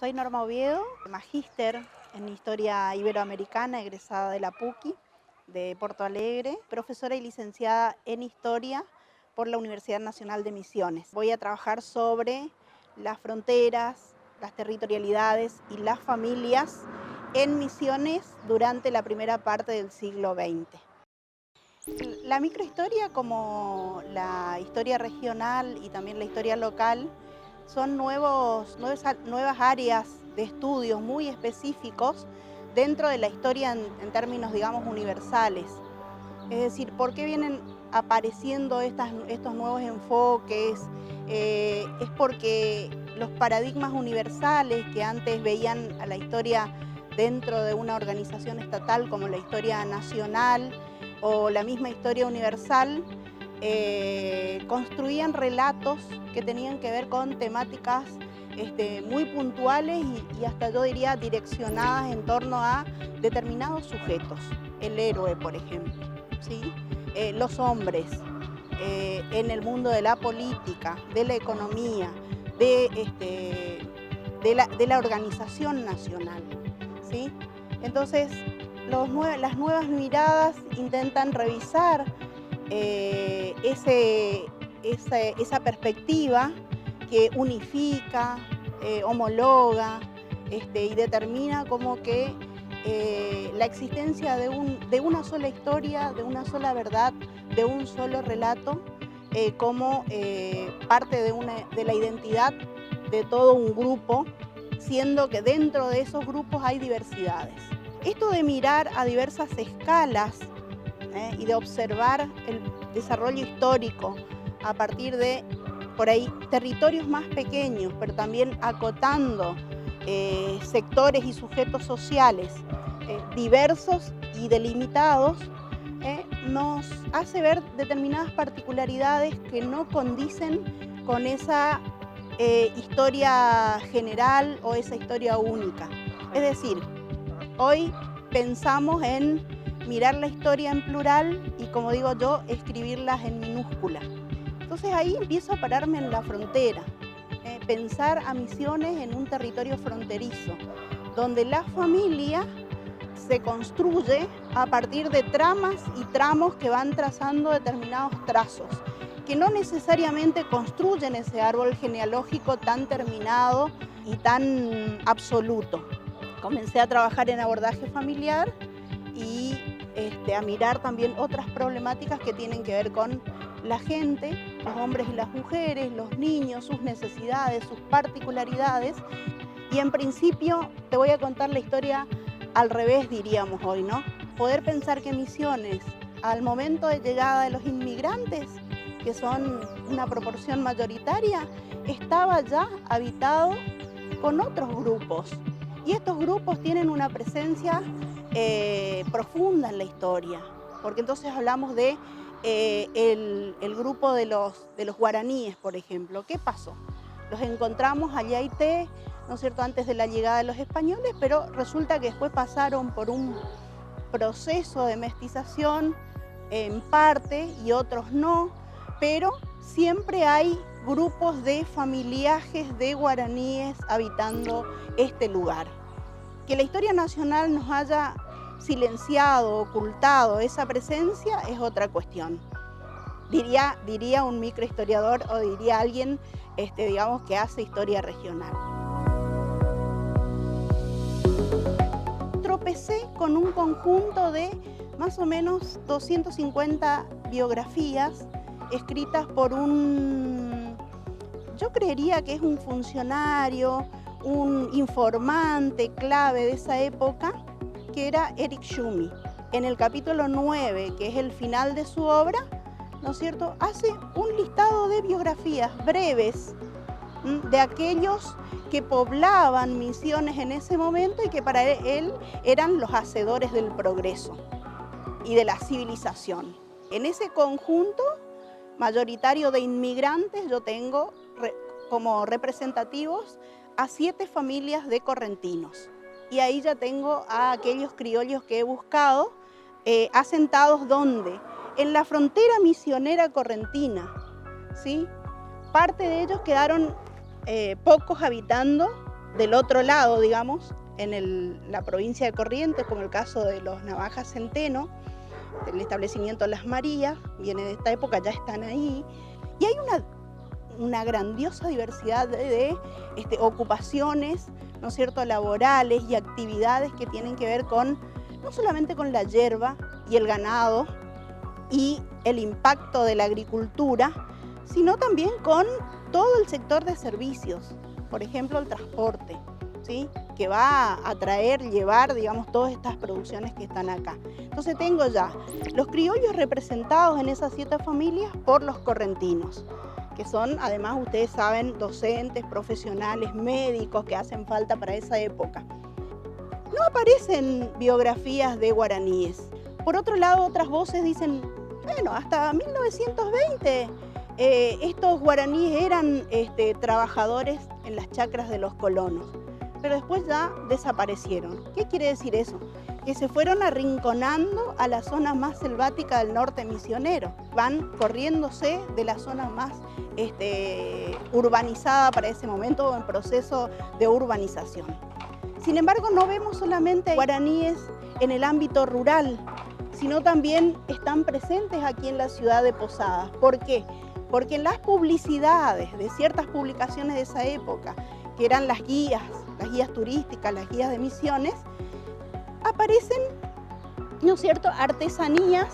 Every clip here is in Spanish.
Soy Norma Oviedo, magíster en Historia Iberoamericana, egresada de la PUCI de Porto Alegre, profesora y licenciada en Historia por la Universidad Nacional de Misiones. Voy a trabajar sobre las fronteras, las territorialidades y las familias en Misiones durante la primera parte del siglo XX. La microhistoria, como la historia regional y también la historia local, son nuevas áreas de estudios muy específicos dentro de la historia en términos, digamos, universales. Es decir, ¿por qué vienen apareciendo estos nuevos enfoques? Es porque los paradigmas universales que antes veían a la historia dentro de una organización estatal como la historia nacional o la misma historia universal, construían relatos que tenían que ver con temáticas muy puntuales y hasta yo diría direccionadas en torno a determinados sujetos. El héroe, por ejemplo, ¿sí? Los hombres en el mundo de la política, de la economía, de la organización nacional, ¿sí? Entonces, las nuevas miradas intentan revisar esa perspectiva que unifica, homologa y determina como que la existencia de una sola historia, de una sola verdad, de un solo relato, como parte de la identidad de todo un grupo, siendo que dentro de esos grupos hay diversidades. Esto de mirar a diversas escalas y de observar el desarrollo histórico a partir de, por ahí, territorios más pequeños, pero también acotando sectores y sujetos sociales diversos y delimitados, nos hace ver determinadas particularidades que no condicen con esa historia general o esa historia única. Es decir, hoy pensamos en mirar la historia en plural y, como digo yo, escribirlas en minúscula. Entonces ahí empiezo a pararme en la frontera, pensar a Misiones en un territorio fronterizo, donde la familia se construye a partir de tramas y tramos que van trazando determinados trazos, que no necesariamente construyen ese árbol genealógico tan terminado y tan absoluto. Comencé a trabajar en abordaje familiar y a mirar también otras problemáticas que tienen que ver con la gente, los hombres y las mujeres, los niños, sus necesidades, sus particularidades. Y en principio te voy a contar la historia al revés, diríamos hoy, ¿no? Poder pensar que Misiones, al momento de llegada de los inmigrantes, que son una proporción mayoritaria, estaba ya habitado con otros grupos. Y estos grupos tienen una presencia profunda en la historia, porque entonces hablamos de el grupo de los guaraníes, por ejemplo. ¿Qué pasó? Los encontramos allá en Yaité, ¿no es cierto?, antes de la llegada de los españoles, pero resulta que después pasaron por un proceso de mestización en parte y otros no, pero siempre hay grupos de familiajes de guaraníes habitando este lugar. Que la historia nacional nos haya silenciado, ocultado esa presencia es otra cuestión. Diría un microhistoriador o diría alguien, digamos, que hace historia regional. Tropecé con un conjunto de más o menos 250 biografías escritas por yo creería que es un funcionario, un informante clave de esa época, que era Eric Schumi. En el capítulo 9, que es el final de su obra, ¿no es cierto?, hace un listado de biografías breves de aquellos que poblaban Misiones en ese momento y que para él eran los hacedores del progreso y de la civilización. En ese conjunto mayoritario de inmigrantes yo tengo como representativos a 7 familias de correntinos. Y ahí ya tengo a aquellos criollos que he buscado, asentados ¿dónde? En la frontera misionera correntina, ¿sí? Parte de ellos quedaron pocos habitando del otro lado, digamos, en la provincia de Corrientes, como el caso de los Navajas Centeno, del establecimiento Las Marías, viene de esta época, ya están ahí, y hay una grandiosa diversidad de ocupaciones, ¿no es cierto?, laborales y actividades que tienen que ver con, no solamente con la yerba y el ganado y el impacto de la agricultura, sino también con todo el sector de servicios, por ejemplo, el transporte, ¿sí?, que va a llevar, digamos, todas estas producciones que están acá. Entonces tengo ya los criollos representados en esas 7 familias por los correntinos, que son, además, ustedes saben, docentes, profesionales, médicos que hacen falta para esa época. No aparecen biografías de guaraníes. Por otro lado, otras voces dicen, bueno, hasta 1920 estos guaraníes eran trabajadores en las chacras de los colonos, pero después ya desaparecieron. ¿Qué quiere decir eso? Que se fueron arrinconando a la zona más selvática del norte misionero. Van corriéndose de la zona más urbanizada para ese momento, o en proceso de urbanización. Sin embargo, no vemos solamente guaraníes en el ámbito rural, sino también están presentes aquí en la ciudad de Posadas. ¿Por qué? Porque en las publicidades de ciertas publicaciones de esa época, que eran las guías turísticas, las guías de misiones, aparecen, ¿no es cierto?, artesanías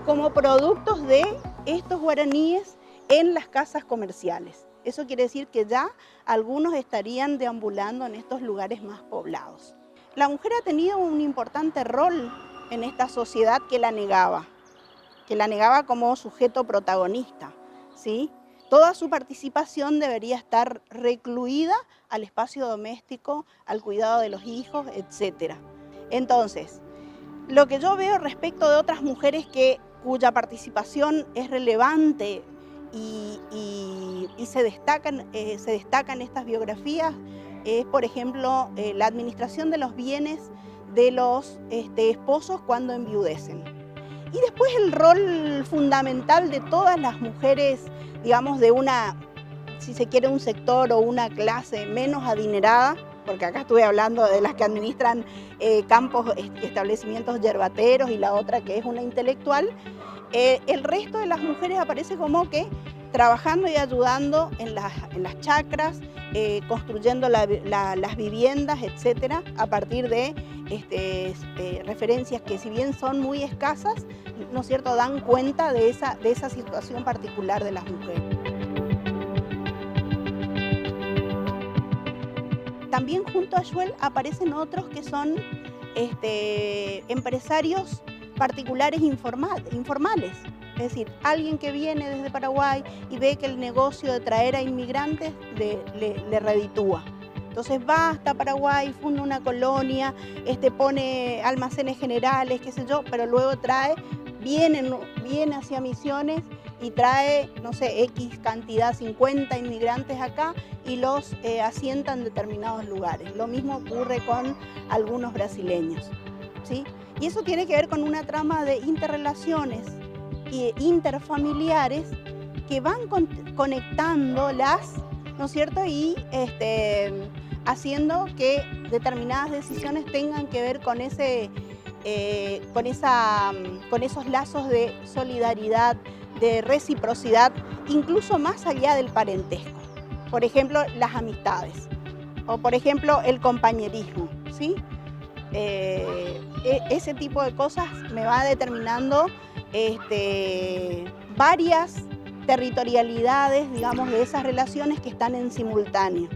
como productos de estos guaraníes en las casas comerciales. Eso quiere decir que ya algunos estarían deambulando en estos lugares más poblados. La mujer ha tenido un importante rol en esta sociedad que la negaba como sujeto protagonista, ¿sí? Toda su participación debería estar recluida al espacio doméstico, al cuidado de los hijos, etc. Entonces, lo que yo veo respecto de otras mujeres cuya participación es relevante y se destacan estas biografías es, por ejemplo, la administración de los bienes de los esposos cuando enviudecen. Y después el rol fundamental de todas las mujeres, digamos, de si se quiere, un sector o una clase menos adinerada, porque acá estuve hablando de las que administran campos, establecimientos yerbateros, y la otra que es una intelectual. El resto de las mujeres aparece como que trabajando y ayudando en las chacras, construyendo las viviendas, etcétera, a partir de referencias que, si bien son muy escasas, ¿no es cierto?, dan cuenta de esa situación particular de las mujeres. También junto a Yuel aparecen otros que son empresarios particulares informales. Es decir, alguien que viene desde Paraguay y ve que el negocio de traer a inmigrantes le reditúa. Entonces va hasta Paraguay, funda una colonia, pone almacenes generales, qué sé yo, pero luego viene hacia Misiones y trae, no sé, X cantidad, 50 inmigrantes acá, y los asienta en determinados lugares. Lo mismo ocurre con algunos brasileños, ¿sí? Y eso tiene que ver con una trama de interrelaciones interfamiliares que van conectándolas, ¿no es cierto?, y haciendo que determinadas decisiones tengan que ver con esos lazos de solidaridad, de reciprocidad, incluso más allá del parentesco. Por ejemplo, las amistades, o por ejemplo, el compañerismo, ¿sí? Ese tipo de cosas me va determinando varias territorialidades, digamos, de esas relaciones que están en simultáneo,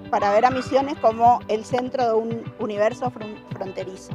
para ver a Misiones como el centro de un universo fronterizo.